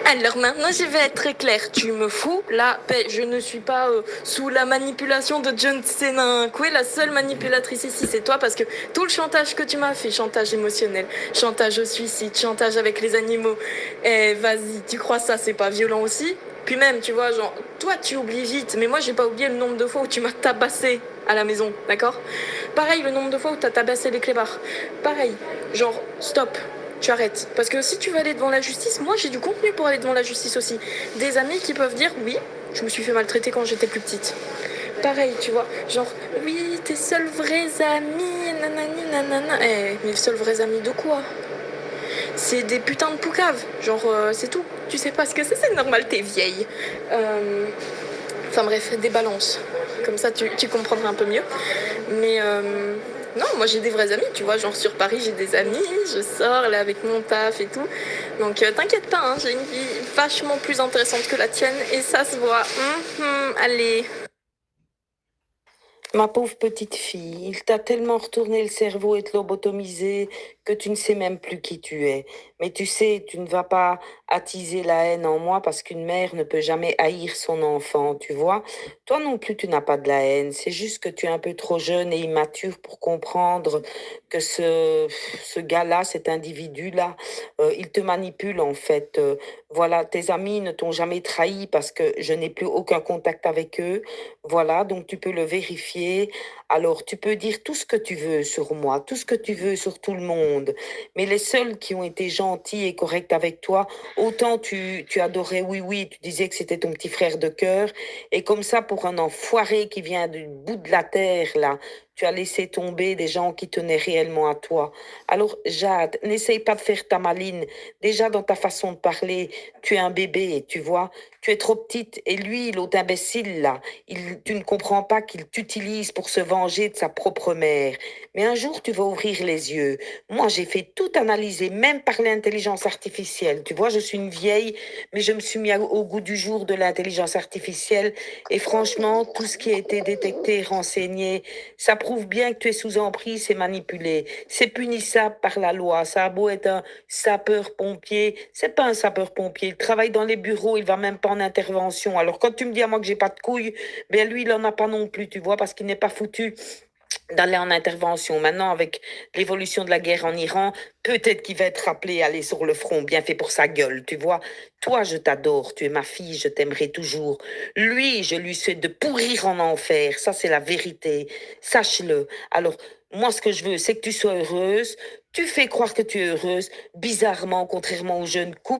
Alors maintenant, je vais être très claire. Tu me fous la paix. Je ne suis pas sous la manipulation de John Senankwe. La seule manipulatrice ici, c'est toi parce que tout le chantage que tu m'as fait, chantage émotionnel, chantage au suicide, chantage avec les animaux, eh, vas-y, tu crois ça, c'est pas violent aussi? Puis même, tu vois, genre, toi, tu oublies vite, mais moi, j'ai pas oublié le nombre de fois où tu m'as tabassé à la maison, d'accord? Pareil, le nombre de fois où t'as tabassé les clébards. Pareil, genre, stop. Tu arrêtes. Parce que si tu veux aller devant la justice, moi j'ai du contenu pour aller devant la justice aussi. Des amis qui peuvent dire oui, je me suis fait maltraiter quand j'étais plus petite. Pareil, tu vois, genre oui, tes seuls vrais amis, nanani nanana. Eh, mes seuls vrais amis de quoi? C'est des putains de poucaves. Genre, c'est tout. Tu sais pas ce que c'est normal, t'es vieille. Enfin bref, des balances. Comme ça, tu comprendras un peu mieux. Mais non, moi j'ai des vrais amis, tu vois. Genre sur Paris, j'ai des amis, je sors là avec mon taf et tout. Donc t'inquiète pas, hein, j'ai une vie vachement plus intéressante que la tienne et ça se voit. Allez. Ma pauvre petite fille, il t'a tellement retourné le cerveau et te lobotomisé que tu ne sais même plus qui tu es. Mais tu sais, tu ne vas pas attiser la haine en moi parce qu'une mère ne peut jamais haïr son enfant, tu vois. Toi non plus, tu n'as pas de la haine. C'est juste que tu es un peu trop jeune et immature pour comprendre que ce gars-là, cet individu-là, il te manipule en fait. Voilà, tes amis ne t'ont jamais trahi parce que je n'ai plus aucun contact avec eux. Voilà, donc tu peux le vérifier. Alors, tu peux dire tout ce que tu veux sur moi, tout ce que tu veux sur tout le monde. Mais les seuls qui ont été gentils et corrects avec toi, autant tu adorais, oui, oui, tu disais que c'était ton petit frère de cœur. Et comme ça, pour un enfoiré qui vient du bout de la terre, là, tu as laissé tomber des gens qui tenaient réellement à toi. Alors, Jade, n'essaye pas de faire ta maline. Déjà, dans ta façon de parler, tu es un bébé, tu vois. Tu es trop petite. Et lui, l'autre imbécile, là, tu ne comprends pas qu'il t'utilise pour se venger de sa propre mère. Mais un jour, tu vas ouvrir les yeux. Moi, j'ai fait tout analyser, même par l'intelligence artificielle. Tu vois, je suis une vieille, mais je me suis mis au goût du jour de l'intelligence artificielle. Et franchement, tout ce qui a été détecté, renseigné, ça prouve bien que tu es sous emprise et manipulé. C'est punissable par la loi. Ça a beau être un sapeur-pompier, c'est pas un sapeur-pompier. Il travaille dans les bureaux, il va même pas en intervention. Alors quand tu me dis à moi que j'ai pas de couilles, ben lui, il en a pas non plus, tu vois, parce qu'il n'est pas foutu d'aller en intervention. Maintenant, avec l'évolution de la guerre en Iran, peut-être qu'il va être rappelé à aller sur le front, bien fait pour sa gueule, tu vois. Toi, je t'adore, tu es ma fille, je t'aimerai toujours. Lui, je lui souhaite de pourrir en enfer, ça c'est la vérité, sache-le. Alors, moi, ce que je veux, c'est que tu sois heureuse. Tu fais croire que tu es heureuse. Bizarrement, contrairement aux jeunes couples,